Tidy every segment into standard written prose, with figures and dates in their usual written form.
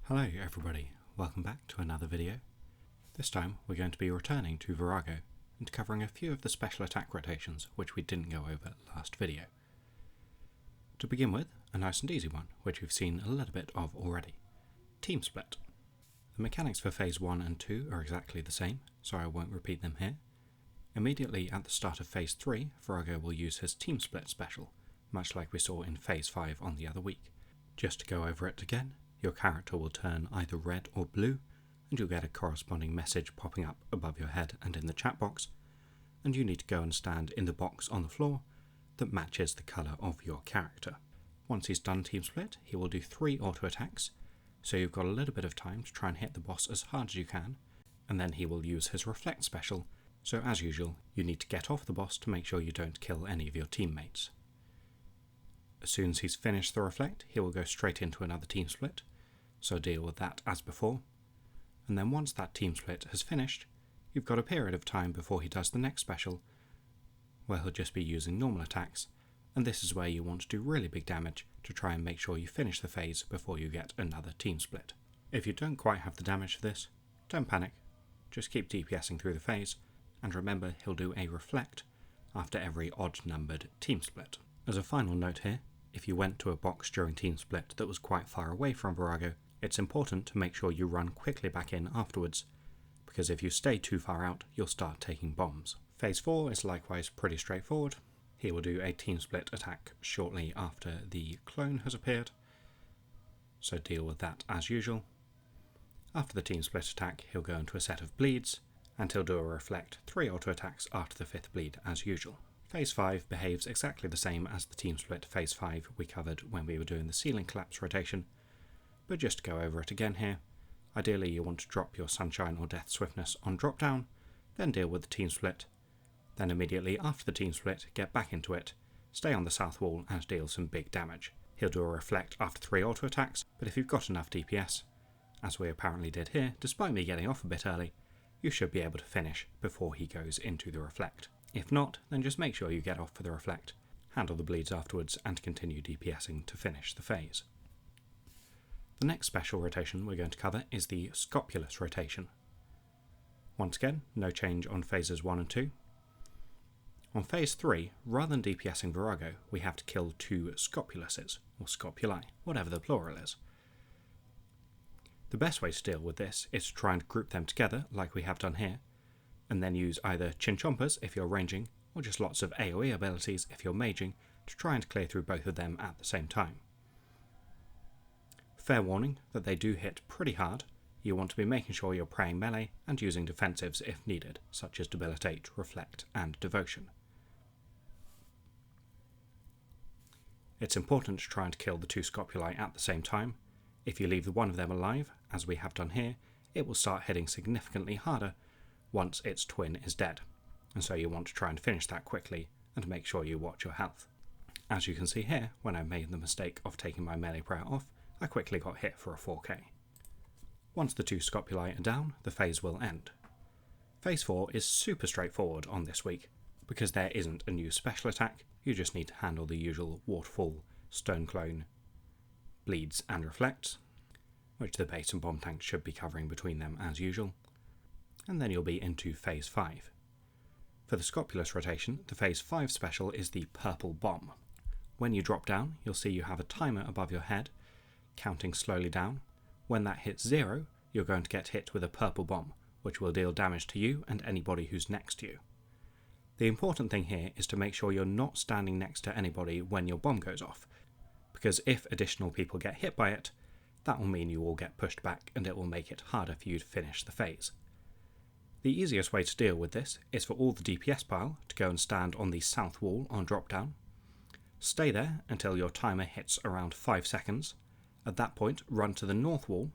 Hello everybody, welcome back to another video. This time we're going to be returning to Vorago and covering a few of the special attack rotations which we didn't go over last video. To begin with, a nice and easy one which we've seen a little bit of already, Teamsplit. The mechanics for phase 1 and 2 are exactly the same, so I won't repeat them here. Immediately at the start of phase 3, Vorago will use his Teamsplit special, much like we saw in phase 5 on the other week. Just to go over it again, your character will turn either red or blue, and you'll get a corresponding message popping up above your head and in the chat box, and you need to go and stand in the box on the floor that matches the colour of your character. Once he's done Teamsplit, he will do 3 auto attacks, so you've got a little bit of time to try and hit the boss as hard as you can, and then he will use his Reflect special, so as usual, you need to get off the boss to make sure you don't kill any of your teammates. As soon as he's finished the Reflect, he will go straight into another Teamsplit, so deal with that as before, and then once that Teamsplit has finished, you've got a period of time before he does the next special, where he'll just be using normal attacks, and this is where you want to do really big damage to try and make sure you finish the phase before you get another Teamsplit. If you don't quite have the damage for this, don't panic, just keep DPSing through the phase, and remember he'll do a Reflect after every odd-numbered Teamsplit. As a final note here, if you went to a box during Teamsplit that was quite far away from Vorago, it's important to make sure you run quickly back in afterwards, because if you stay too far out, you'll start taking bombs. Phase 4 is likewise pretty straightforward. He will do a Teamsplit attack shortly after the clone has appeared, so deal with that as usual. After the Teamsplit attack, he'll go into a set of bleeds, and he'll do a Reflect 3 auto attacks after the 5th bleed as usual. Phase 5 behaves exactly the same as the Teamsplit Phase 5 we covered when we were doing the ceiling collapse rotation, but just to go over it again here, ideally you want to drop your Sunshine or Death Swiftness on drop down, then deal with the Teamsplit, then immediately after the Teamsplit get back into it, stay on the south wall and deal some big damage. He'll do a Reflect after 3 auto attacks, but if you've got enough DPS, as we apparently did here, despite me getting off a bit early, you should be able to finish before he goes into the Reflect. If not, then just make sure you get off for the Reflect, handle the bleeds afterwards, and continue DPSing to finish the phase. The next special rotation we're going to cover is the Scopulus rotation. Once again, no change on phases 1 and 2. On phase 3, rather than DPSing Vorago, we have to kill 2 Scopuluses, or Scopuli, whatever the plural is. The best way to deal with this is to try and group them together like we have done here, and then use either Chinchompas if you're ranging, or just lots of AoE abilities if you're maging, to try and clear through both of them at the same time. Fair warning that they do hit pretty hard. You want to be making sure you're praying melee and using defensives if needed, such as Debilitate, Reflect, and Devotion. It's important to try and kill the 2 Scopuli at the same time. If you leave one of them alive, as we have done here, it will start hitting significantly harder once its twin is dead, and so you want to try and finish that quickly and make sure you watch your health. As you can see here, when I made the mistake of taking my melee prayer off, I quickly got hit for a 4k. Once the 2 Scopuli are down, the phase will end. Phase 4 is super straightforward on this week, because there isn't a new special attack, you just need to handle the usual Waterfall, Stone Clone, Bleeds and Reflects, which the base and bomb tank should be covering between them as usual, and then you'll be into phase 5. For the Scopulus rotation, the phase 5 special is the Purple Bomb. When you drop down, you'll see you have a timer above your head, counting slowly down. When that hits 0, you're going to get hit with a purple bomb, which will deal damage to you and anybody who's next to you. The important thing here is to make sure you're not standing next to anybody when your bomb goes off, because if additional people get hit by it, that will mean you will get pushed back and it will make it harder for you to finish the phase. The easiest way to deal with this is for all the DPS pile to go and stand on the south wall on drop down. Stay there until your timer hits around 5 seconds. At that point, run to the north wall,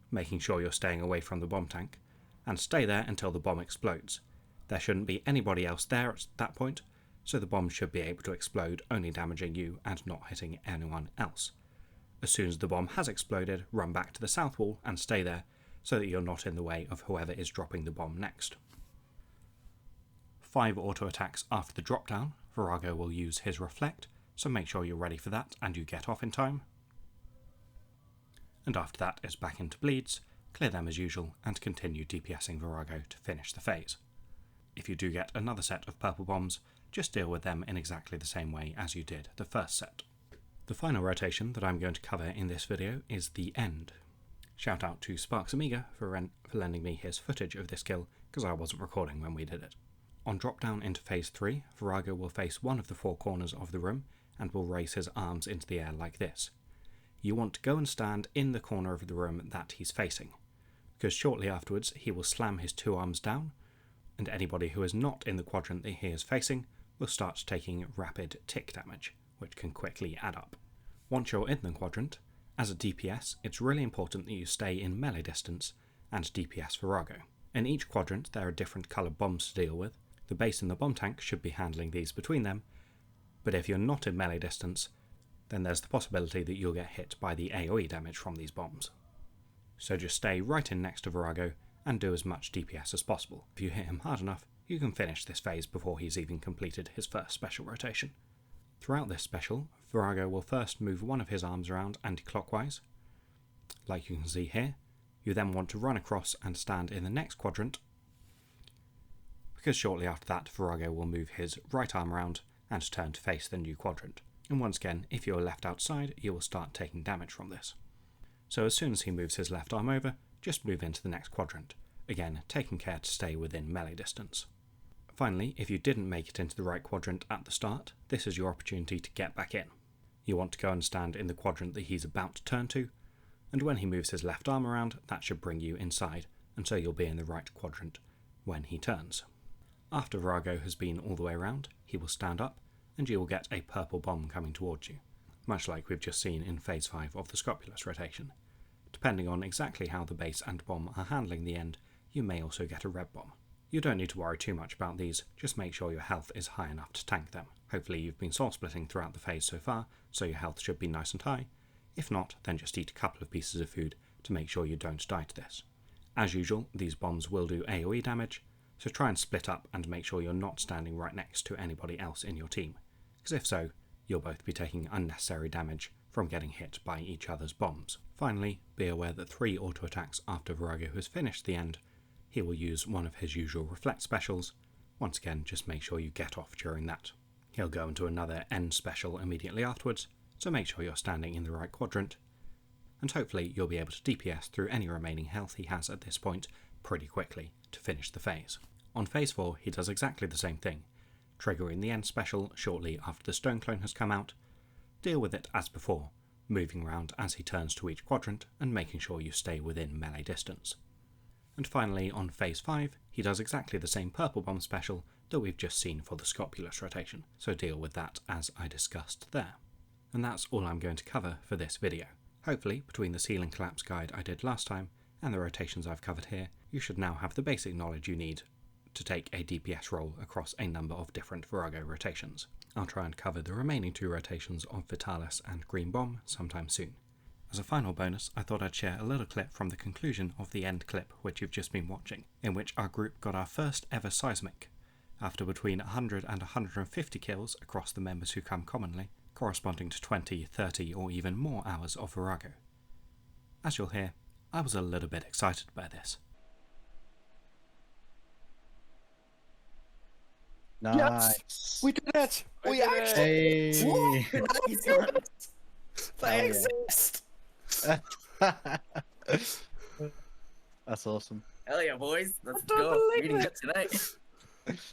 making sure you're staying away from the bomb tank, and stay there until the bomb explodes. There shouldn't be anybody else there at that point, so the bomb should be able to explode, only damaging you and not hitting anyone else. As soon as the bomb has exploded, run back to the south wall and stay there, so that you're not in the way of whoever is dropping the bomb next. 5 auto attacks after the drop down, Vorago will use his Reflect, so make sure you're ready for that and you get off in time. and after that it's back into bleeds, clear them as usual, and continue DPSing Vorago to finish the phase. If you do get another set of purple bombs, just deal with them in exactly the same way as you did the first set. The final rotation that I'm going to cover in this video is The End. Shout out to Sparks Amiga for lending me his footage of this kill, because I wasn't recording when we did it. On drop down into phase 3, Vorago will face one of the four corners of the room and will raise his arms into the air like this. You want to go and stand in the corner of the room that he's facing, because shortly afterwards he will slam his two arms down, and anybody who is not in the quadrant that he is facing will start taking rapid tick damage, which can quickly add up. Once you're in the quadrant, as a DPS, it's really important that you stay in melee distance and DPS Vorago. In each quadrant there are different coloured bombs to deal with. The base and the bomb tank should be handling these between them, but if you're not in melee distance, then there's the possibility that you'll get hit by the AoE damage from these bombs. So just stay right in next to Vorago and do as much DPS as possible. If you hit him hard enough, you can finish this phase before he's even completed his first special rotation. Throughout this special, Vorago will first move one of his arms around anti-clockwise, like you can see here. You then want to run across and stand in the next quadrant, because shortly after that Vorago will move his right arm around and turn to face the new quadrant. And once again, if you're left outside, you will start taking damage from this. So as soon as he moves his left arm over, just move into the next quadrant, again taking care to stay within melee distance. Finally, if you didn't make it into the right quadrant at the start, this is your opportunity to get back in. You want to go and stand in the quadrant that he's about to turn to, and when he moves his left arm around, that should bring you inside, and so you'll be in the right quadrant when he turns. After Vorago has been all the way around, he will stand up, and you will get a purple bomb coming towards you, much like we've just seen in phase 5 of the Scopulus rotation. Depending on exactly how the base and bomb are handling the end, you may also get a red bomb. You don't need to worry too much about these, just make sure your health is high enough to tank them. Hopefully you've been soul splitting throughout the phase so far, so your health should be nice and high. If not, then just eat a couple of pieces of food to make sure you don't die to this. As usual, these bombs will do AoE damage, so try and split up and make sure you're not standing right next to anybody else in your team, because if so, you'll both be taking unnecessary damage from getting hit by each other's bombs. Finally, be aware that 3 auto attacks after Vorago has finished the end, he will use one of his usual reflect specials. Once again, just make sure you get off during that. He'll go into another end special immediately afterwards, so make sure you're standing in the right quadrant, and hopefully you'll be able to DPS through any remaining health he has at this point pretty quickly to finish the phase. On phase 4, he does exactly the same thing, triggering the end special shortly after the stone clone has come out. Deal with it as before, moving around as he turns to each quadrant and making sure you stay within melee distance. And finally, on phase 5, he does exactly the same purple bomb special that we've just seen for the Scopulus rotation, so deal with that as I discussed there. And that's all I'm going to cover for this video. Hopefully, between the ceiling collapse guide I did last time and the rotations I've covered here, you should now have the basic knowledge you need to take a DPS role across a number of different Vorago rotations. I'll try and cover the remaining 2 rotations of Vitalis and Green Bomb sometime soon. As a final bonus, I thought I'd share a little clip from the conclusion of the end clip which you've just been watching, in which our group got our first ever seismic, after between 100 and 150 kills across the members who come commonly, corresponding to 20, 30 or even more hours of Vorago. As you'll hear, I was a little bit excited by this. Nice. Yes! We did it! We did actually it! won! They exist! That's awesome. Hell yeah, boys. Let's I don't go. believe Reading it. it tonight.